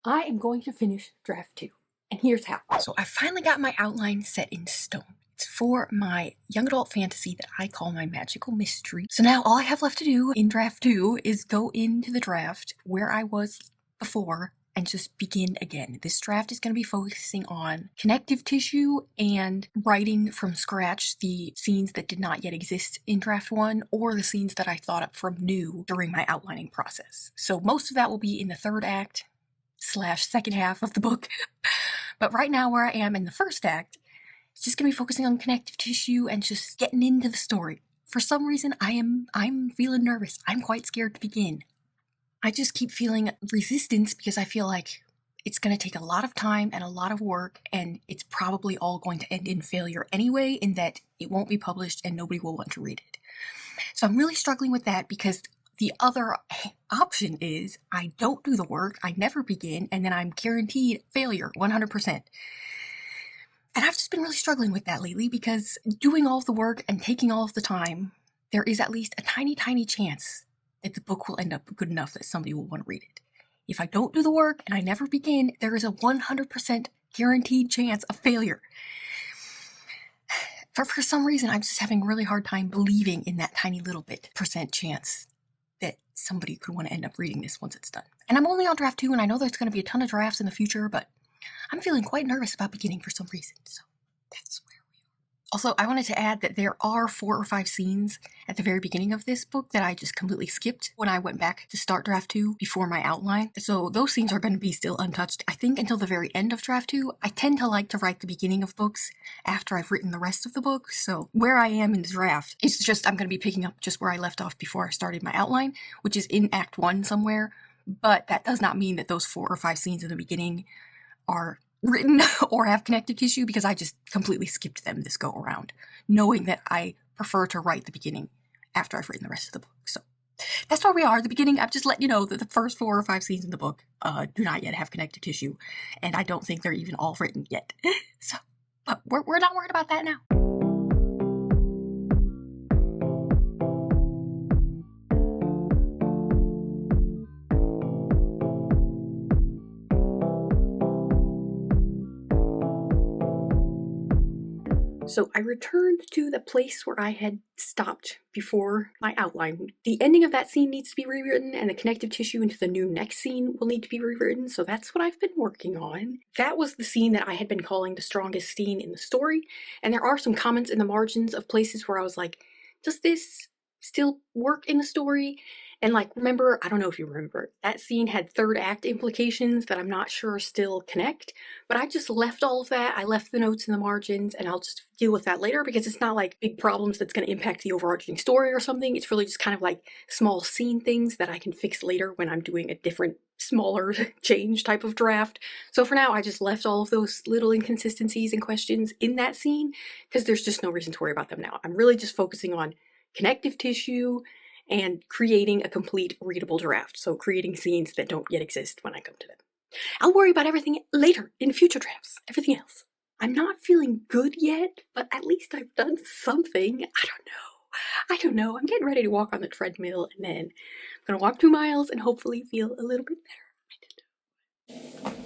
I am going to finish draft 2, and here's how. So I finally got my outline set in stone. It's for my young adult fantasy that I call my magical mystery. So now all I have left to do in draft 2 is go into the draft where I was before and just begin again. This draft is going to be focusing on connective tissue and writing from scratch the scenes that did not yet exist in draft 1 or the scenes that I thought up from new during my outlining process. So most of that will be in the third act / second half of the book. But right now where I am in the first act, it's just gonna be focusing on connective tissue and just getting into the story. For some reason, I'm feeling nervous. I'm quite scared to begin. I just keep feeling resistance because I feel like it's gonna take a lot of time and a lot of work, and it's probably all going to end in failure anyway, in that it won't be published and nobody will want to read it. So I'm really struggling with that because the other option is I don't do the work, I never begin, and then I'm guaranteed failure 100%. And I've just been really struggling with that lately because doing all of the work and taking all of the time, there is at least a tiny, tiny chance that the book will end up good enough that somebody will want to read it. If I don't do the work and I never begin, there is a 100% guaranteed chance of failure. For some reason, I'm just having a really hard time believing in that tiny little bit percent chance that somebody could want to end up reading this once it's done. And I'm only on draft 2, and I know there's going to be a ton of drafts in the future, but I'm feeling quite nervous about beginning for some reason, so that's where we are. Also, I wanted to add that there are 4 or 5 scenes at the very beginning of this book that I just completely skipped when I went back to start draft 2 before my outline. So those scenes are going to be still untouched, I think, until the very end of draft 2. I tend to like to write the beginning of books after I've written the rest of the book, so where I am in the draft, it's just I'm going to be picking up just where I left off before I started my outline, which is in Act 1 somewhere, but that does not mean that those 4 or 5 scenes in the beginning are written or have connective tissue, because I just completely skipped them this go around, knowing that I prefer to write the beginning after I've written the rest of the book. So that's where we are. The beginning, I'm just letting you know that the first 4 or 5 scenes in the book do not yet have connective tissue, and I don't think they're even all written yet. So, but we're not worried about that now. So I returned to the place where I had stopped before my outline. The ending of that scene needs to be rewritten, and the connective tissue into the new next scene will need to be rewritten, so that's what I've been working on. That was the scene that I had been calling the strongest scene in the story, and there are some comments in the margins of places where I was like, does this still work in the story? And like, remember, I don't know if you remember, that scene had third act implications that I'm not sure still connect, but I just left all of that. I left the notes in the margins, and I'll just deal with that later because it's not like big problems that's going to impact the overarching story or something. It's really just kind of like small scene things that I can fix later when I'm doing a different, smaller change type of draft. So for now, I just left all of those little inconsistencies and questions in that scene because there's just no reason to worry about them now. I'm really just focusing on connective tissue and creating a complete readable draft. So creating scenes that don't yet exist when I come to them. I'll worry about everything later in future drafts, everything else. I'm not feeling good yet, but at least I've done something. I don't know. I'm getting ready to walk on the treadmill, and then I'm gonna walk 2 miles and hopefully feel a little bit better. I don't know.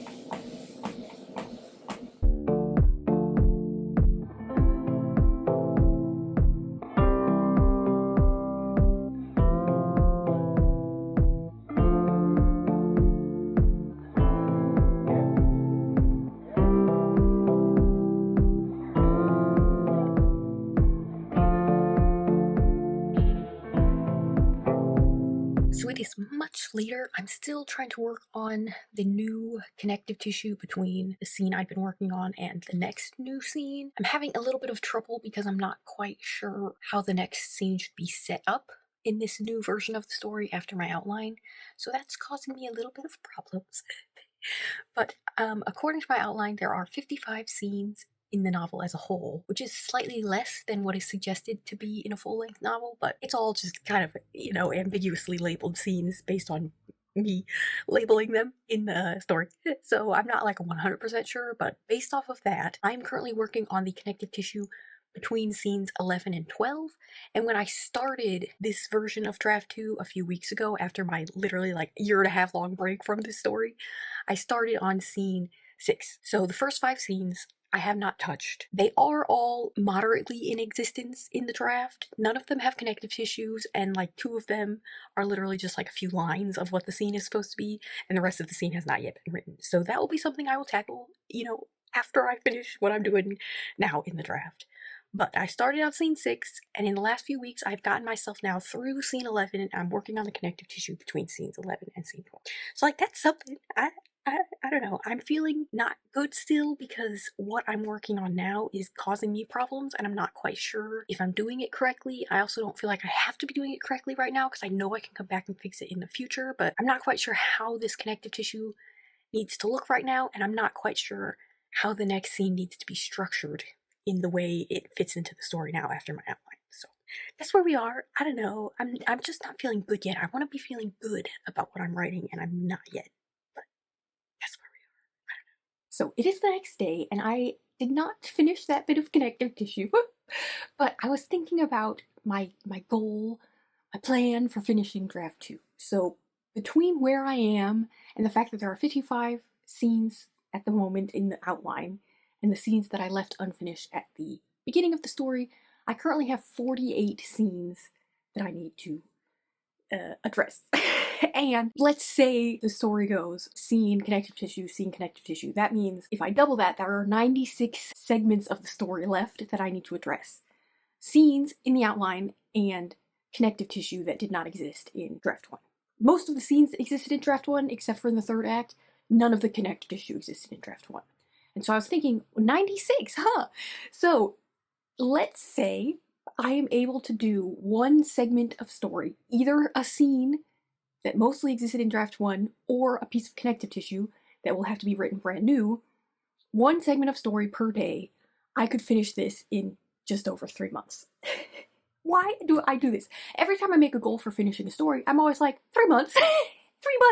So it is much later. I'm still trying to work on the new connective tissue between the scene I've been working on and the next new scene. I'm having a little bit of trouble because I'm not quite sure how the next scene should be set up in this new version of the story after my outline. So that's causing me a little bit of problems. But according to my outline, there are 55 scenes in the novel as a whole, which is slightly less than what is suggested to be in a full-length novel, but it's all just kind of, ambiguously labeled scenes based on me labeling them in the story. So I'm not like 100% sure, but based off of that, I'm currently working on the connective tissue between scenes 11 and 12. And when I started this version of Draft 2 a few weeks ago, after my literally like year and a half long break from this story, I started on scene 6. So the first 5 scenes I have not touched. They are all moderately in existence in the draft. None of them have connective tissues, and like 2 of them are literally just like a few lines of what the scene is supposed to be, and the rest of the scene has not yet been written. So that will be something I will tackle, after I finish what I'm doing now in the draft. But I started on scene 6, and in the last few weeks, I've gotten myself now through scene 11, and I'm working on the connective tissue between scenes 11 and scene 12. So, like, that's something. I don't know. I'm feeling not good still because what I'm working on now is causing me problems, and I'm not quite sure if I'm doing it correctly. I also don't feel like I have to be doing it correctly right now because I know I can come back and fix it in the future, but I'm not quite sure how this connective tissue needs to look right now, and I'm not quite sure how the next scene needs to be structured in the way it fits into the story now after my outline. So that's where we are. I don't know. I'm just not feeling good yet. I want to be feeling good about what I'm writing, and I'm not yet. But that's where we are. I don't know. So it is the next day, and I did not finish that bit of connective tissue, but I was thinking about my goal, my plan for finishing draft 2. So between where I am and the fact that there are 55 scenes at the moment in the outline, and the scenes that I left unfinished at the beginning of the story, I currently have 48 scenes that I need to address. And let's say the story goes scene, connective tissue, scene, connective tissue. That means if I double that, there are 96 segments of the story left that I need to address. Scenes in the outline and connective tissue that did not exist in draft 1. Most of the scenes existed in draft 1, except for in the third act. None of the connective tissue existed in draft 1. And so I was thinking, 96, huh? So let's say I am able to do one segment of story, either a scene that mostly existed in draft 1 or a piece of connective tissue that will have to be written brand new, one segment of story per day. I could finish this in just over 3 months. Why do I do this? Every time I make a goal for finishing a story, I'm always like, 3 months? 3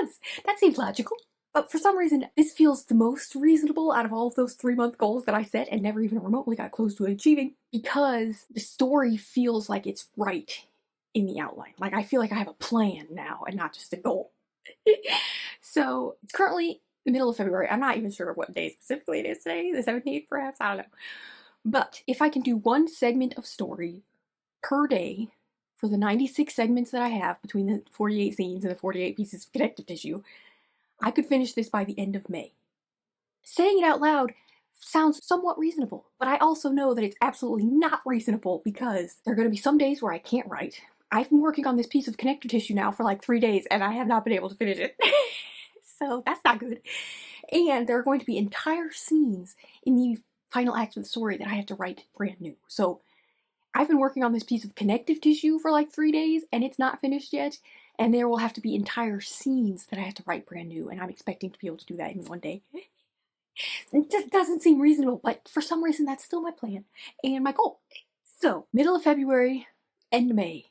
months! That seems logical. But for some reason, this feels the most reasonable out of all of those 3-month goals that I set and never even remotely got close to achieving, because the story feels like it's right in the outline. Like, I feel like I have a plan now and not just a goal. So it's currently the middle of February. I'm not even sure what day specifically it is today, the 17th perhaps, I don't know. But if I can do one segment of story per day for the 96 segments that I have between the 48 scenes and the 48 pieces of connective tissue, I could finish this by the end of May. Saying it out loud sounds somewhat reasonable, but I also know that it's absolutely not reasonable because there are going to be some days where I can't write. I've been working on this piece of connective tissue now for like 3 days and I have not been able to finish it. So that's not good. And there are going to be entire scenes in the final act of the story that I have to write brand new. So I've been working on this piece of connective tissue for like 3 days and it's not finished yet. And there will have to be entire scenes that I have to write brand new, and I'm expecting to be able to do that in 1 day. It just doesn't seem reasonable, but for some reason that's still my plan and my goal. So, middle of February, end May,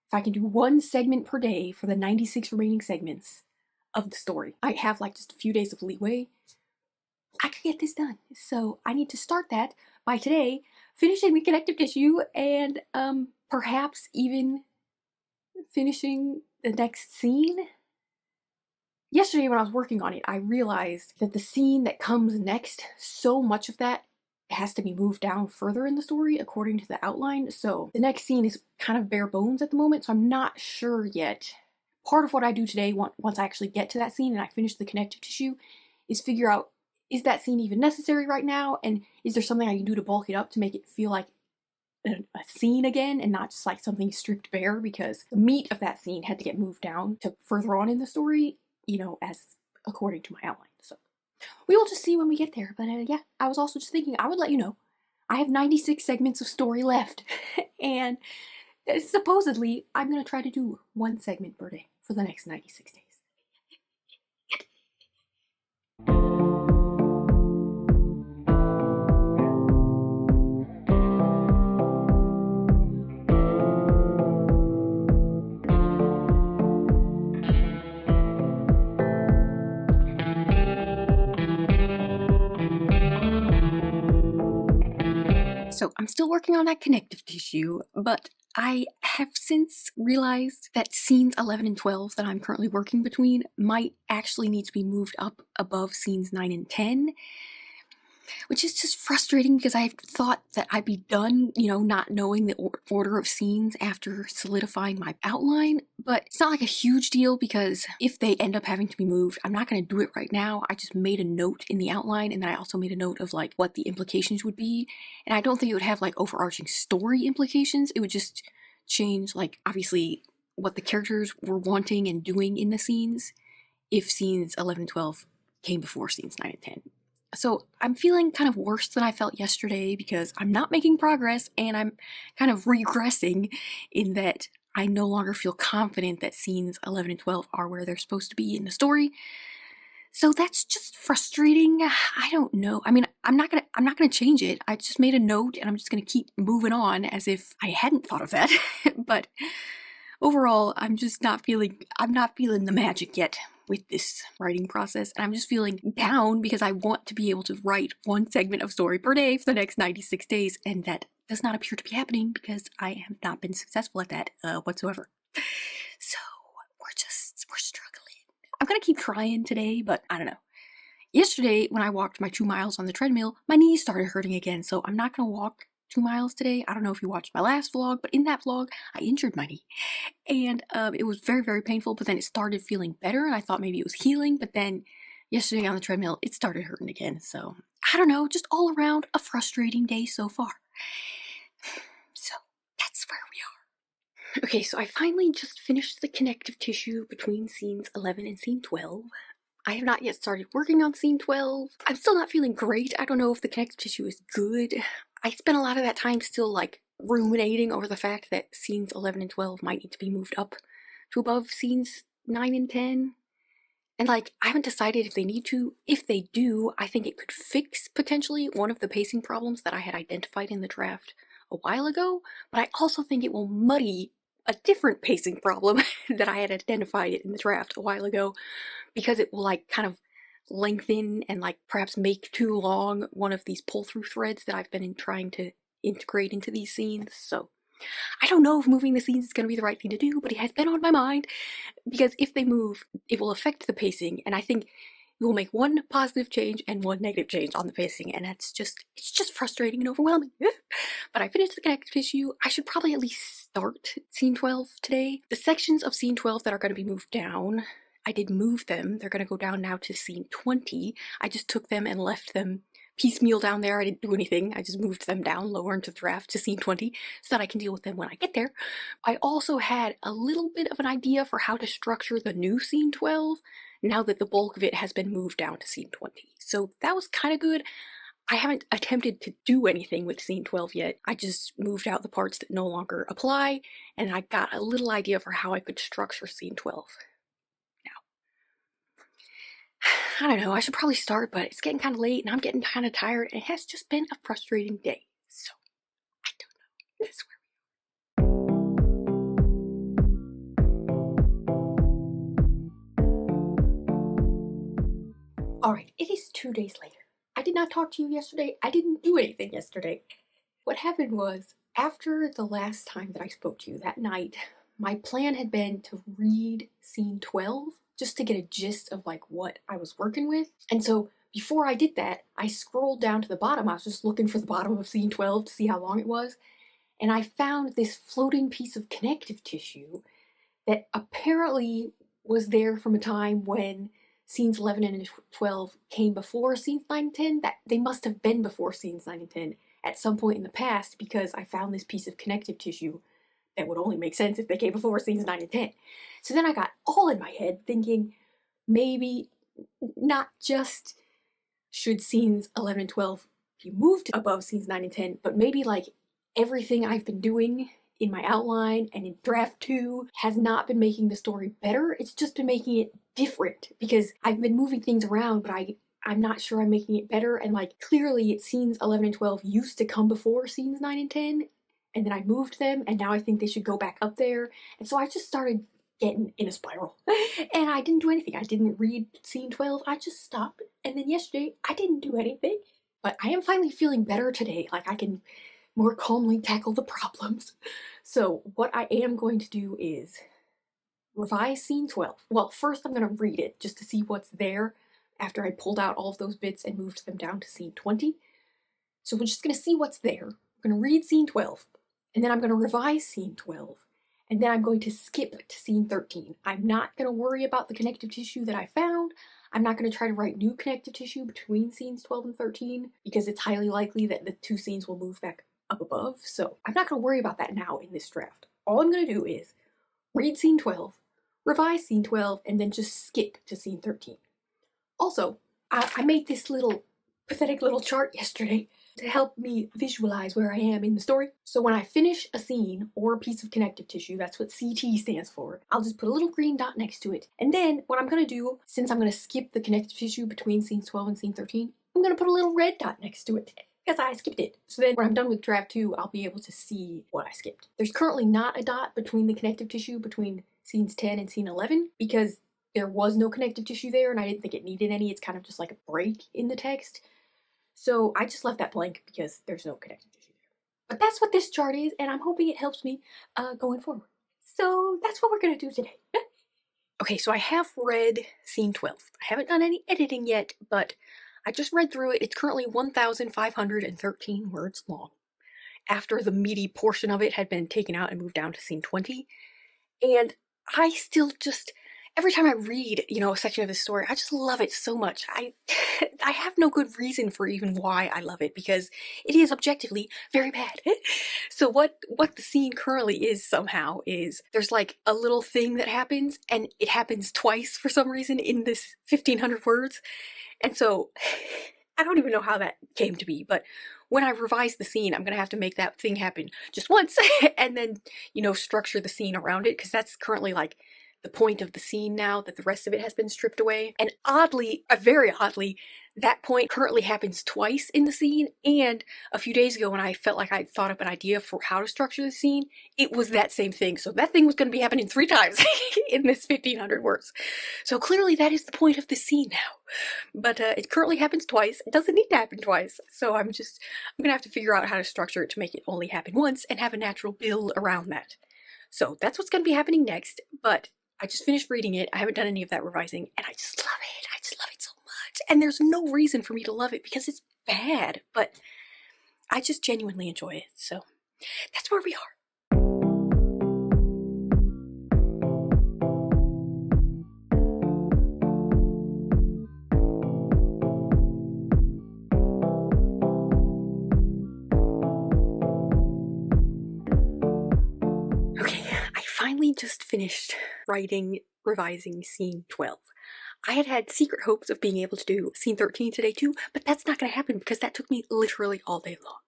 if I can do one segment per day for the 96 remaining segments of the story, I have like just a few days of leeway, I could get this done. So I need to start that by today, finishing the connective tissue, and perhaps even finishing the next scene. Yesterday when I was working on it, I realized that the scene that comes next, so much of that has to be moved down further in the story according to the outline. So the next scene is kind of bare bones at the moment, so I'm not sure yet. Part of what I do today, once I actually get to that scene and I finish the connective tissue, is figure out, is that scene even necessary right now? And is there something I can do to bulk it up to make it feel like a scene again and not just like something stripped bare, because the meat of that scene had to get moved down to further on in the story, as according to my outline. So we will just see when we get there. But yeah, I was also just thinking I would let you know I have 96 segments of story left and supposedly I'm going to try to do one segment per day for the next 96 days. So I'm still working on that connective tissue, but I have since realized that scenes 11 and 12 that I'm currently working between might actually need to be moved up above scenes 9 and 10, which is just frustrating because I thought that I'd be done, not knowing the order of scenes after solidifying my outline. But it's not like a huge deal because if they end up having to be moved, I'm not going to do it right now. I just made a note in the outline, and then I also made a note of like what the implications would be. And I don't think it would have like overarching story implications. It would just change like obviously what the characters were wanting and doing in the scenes if scenes 11 and 12 came before scenes 9 and 10. So I'm feeling kind of worse than I felt yesterday because I'm not making progress and I'm kind of regressing in that I no longer feel confident that scenes 11 and 12 are where they're supposed to be in the story. So that's just frustrating. I don't know. I mean, I'm not gonna change it. I just made a note and I'm just gonna keep moving on as if I hadn't thought of that. But overall, I'm not feeling the magic yet with this writing process, and I'm just feeling down because I want to be able to write one segment of story per day for the next 96 days, and that does not appear to be happening because I have not been successful at that whatsoever. So we're struggling. I'm gonna keep trying today, but I don't know. Yesterday, when I walked my 2 miles on the treadmill, my knees started hurting again, so I'm not gonna walk 2 miles today. I don't know if you watched my last vlog, but in that vlog, I injured my knee. And it was very, very painful, but then it started feeling better, and I thought maybe it was healing, but then yesterday on the treadmill, it started hurting again. So, I don't know, just all around a frustrating day so far. So, that's where we are. Okay, so I finally just finished the connective tissue between scenes 11 and scene 12. I have not yet started working on scene 12. I'm still not feeling great. I don't know if the connective tissue is good. I spent a lot of that time still like ruminating over the fact that scenes 11 and 12 might need to be moved up to above scenes 9 and 10. And like, I haven't decided if they need to. If they do, I think it could fix potentially one of the pacing problems that I had identified in the draft a while ago, but I also think it will muddy a different pacing problem that I had identified in the draft a while ago, because it will like kind of lengthen and like perhaps make too long one of these pull-through threads that I've been trying to integrate into these scenes. So I don't know if moving the scenes is going to be the right thing to do, but it has been on my mind because if they move, it will affect the pacing, and I think it will make one positive change and one negative change on the pacing, and it's just frustrating and overwhelming. But I finished the connective tissue. I should probably at least start scene 12 today. The sections of scene 12 that are going to be moved down, I did move them. They're going to go down now to scene 20. I just took them and left them piecemeal down there. I didn't do anything. I just moved them down lower into the draft to scene 20 so that I can deal with them when I get there. I also had a little bit of an idea for how to structure the new scene 12 now that the bulk of it has been moved down to scene 20. So that was kind of good. I haven't attempted to do anything with scene 12 yet. I just moved out the parts that no longer apply, and I got a little idea for how I could structure scene 12. I don't know, I should probably start, but it's getting kind of late and I'm getting kind of tired, and it has just been a frustrating day. So, I don't know. That's where we are. Alright, it is 2 days later. I did not talk to you yesterday. I didn't do anything yesterday. What happened was, after the last time that I spoke to you that night, my plan had been to read scene 12 just to get a gist of like what I was working with. And so before I did that, I scrolled down to the bottom. I was just looking for the bottom of scene 12 to see how long it was. And I found this floating piece of connective tissue that apparently was there from a time when scenes 11 and 12 came before scenes 9 and 10. That they must have been before scenes 9 and 10 at some point in the past, because I found this piece of connective tissue that would only make sense if they came before scenes 9 and 10. So then I got all in my head thinking maybe not just should scenes 11 and 12 be moved above scenes 9 and 10, but maybe like everything I've been doing in my outline and in draft 2 has not been making the story better. It's just been making it different, because I've been moving things around, but I'm not sure I'm making it better. And like clearly scenes 11 and 12 used to come before scenes 9 and 10, and then I moved them, and now I think they should go back up there. And so I just started getting in a spiral. And I didn't do anything. I didn't read scene 12. I just stopped. And then yesterday, I didn't do anything. But I am finally feeling better today. Like I can more calmly tackle the problems. So what I am going to do is revise scene 12. Well, first I'm going to read it just to see what's there after I pulled out all of those bits and moved them down to scene 20. So we're just going to see what's there. I'm going to read scene 12, and then I'm going to revise scene 12, and then I'm going to skip to scene 13. I'm not going to worry about the connective tissue that I found. I'm not going to try to write new connective tissue between scenes 12 and 13 because it's highly likely that the two scenes will move back up above. So I'm not going to worry about that now in this draft. All I'm going to do is read scene 12, revise scene 12, and then just skip to scene 13. Also, I made this little pathetic little chart yesterday to help me visualize where I am in the story. So when I finish a scene or a piece of connective tissue, that's what CT stands for, I'll just put a little green dot next to it. And then what I'm going to do, since I'm going to skip the connective tissue between scenes 12 and scene 13, I'm going to put a little red dot next to it because I skipped it. So then when I'm done with draft 2, I'll be able to see what I skipped. There's currently not a dot between the connective tissue between scenes 10 and scene 11 because there was no connective tissue there and I didn't think it needed any. It's kind of just like a break in the text. So I just left that blank because there's no connective tissue there. But that's what this chart is, and I'm hoping it helps me going forward. So that's what we're going to do today. Okay, so I have read scene 12. I haven't done any editing yet, but I just read through it. It's currently 1,513 words long, after the meaty portion of it had been taken out and moved down to scene 20. And I still just, every time I read, a section of this story, I just love it so much. I have no good reason for even why I love it, because it is objectively very bad. So what the scene currently is somehow is there's like a little thing that happens, and it happens twice for some reason in this 1,500 words. And so I don't even know how that came to be, but when I revise the scene, I'm going to have to make that thing happen just once and then, structure the scene around it, because that's currently like the point of the scene now that the rest of it has been stripped away. And oddly, very oddly, that point currently happens twice in the scene, and a few days ago when I felt like I'd thought up an idea for how to structure the scene, it was that same thing. So that thing was going to be happening 3 times in this 1,500 words. So clearly that is the point of the scene now. But it currently happens twice. It doesn't need to happen twice. So I'm going to have to figure out how to structure it to make it only happen once and have a natural build around that. So that's what's going to be happening next, but I just finished reading it. I haven't done any of that revising, and I just love it. I just love it so much. And there's no reason for me to love it because it's bad, but I just genuinely enjoy it. So that's where we are. I just finished revising scene 12. I had secret hopes of being able to do scene 13 today too, but that's not going to happen because that took me literally all day long.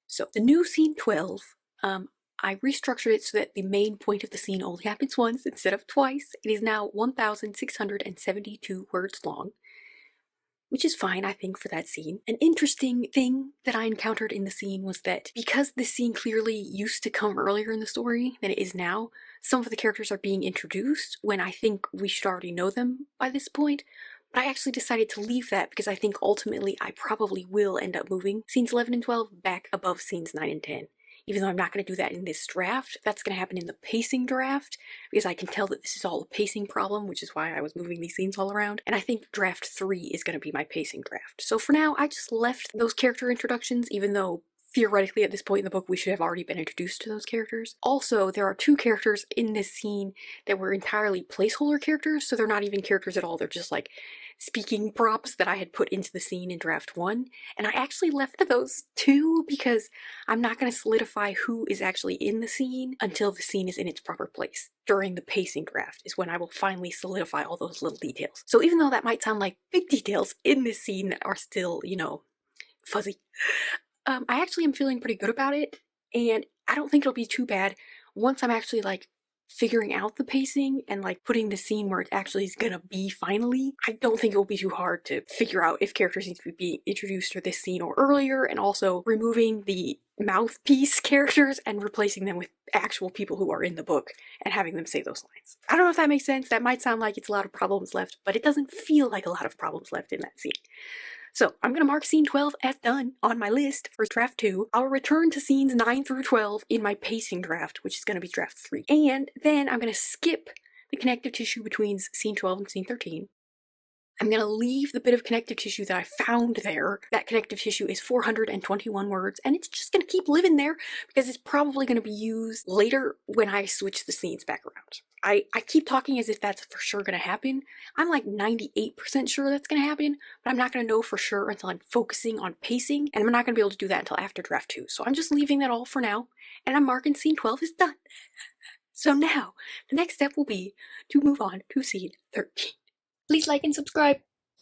So the new scene 12, I restructured it so that the main point of the scene only happens once instead of twice. It is now 1,672 words long, which is fine, I think, for that scene. An interesting thing that I encountered in the scene was that because this scene clearly used to come earlier in the story than it is now, some of the characters are being introduced when I think we should already know them by this point. But I actually decided to leave that because I think ultimately I probably will end up moving scenes 11 and 12 back above scenes 9 and 10. Even though I'm not going to do that in this draft, that's going to happen in the pacing draft, because I can tell that this is all a pacing problem, which is why I was moving these scenes all around. And I think draft 3 is going to be my pacing draft. So for now, I just left those character introductions, even though theoretically at this point in the book we should have already been introduced to those characters. Also, there are 2 characters in this scene that were entirely placeholder characters, so they're not even characters at all. They're just like speaking props that I had put into the scene in draft 1, and I actually left those 2 because I'm not going to solidify who is actually in the scene until the scene is in its proper place. During the pacing draft is when I will finally solidify all those little details. So even though that might sound like big details in this scene that are still, fuzzy, I actually am feeling pretty good about it, and I don't think it'll be too bad once I'm actually figuring out the pacing and putting the scene where it actually is gonna be finally. I don't think it will be too hard to figure out if characters need to be introduced for this scene or earlier, and also removing the mouthpiece characters and replacing them with actual people who are in the book and having them say those lines. I don't know if that makes sense. That might sound like it's a lot of problems left, but it doesn't feel like a lot of problems left in that scene. So I'm going to mark scene 12 as done on my list for draft 2. I'll return to scenes 9 through 12 in my pacing draft, which is going to be draft 3. And then I'm going to skip the connective tissue between scene 12 and scene 13. I'm going to leave the bit of connective tissue that I found there. That connective tissue is 421 words, and it's just going to keep living there because it's probably going to be used later when I switch the scenes back around. I keep talking as if that's for sure going to happen. I'm like 98% sure that's going to happen, but I'm not going to know for sure until I'm focusing on pacing, and I'm not going to be able to do that until after draft 2. So I'm just leaving that all for now, and I'm marking scene 12 is done. So now, the next step will be to move on to scene 13. Please like and subscribe.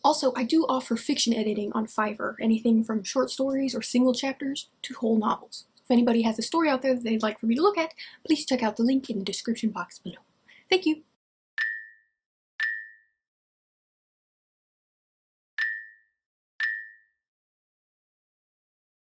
Also, I do offer fiction editing on Fiverr, anything from short stories or single chapters to whole novels. If anybody has a story out there that they'd like for me to look at, please check out the link in the description box below. Thank you.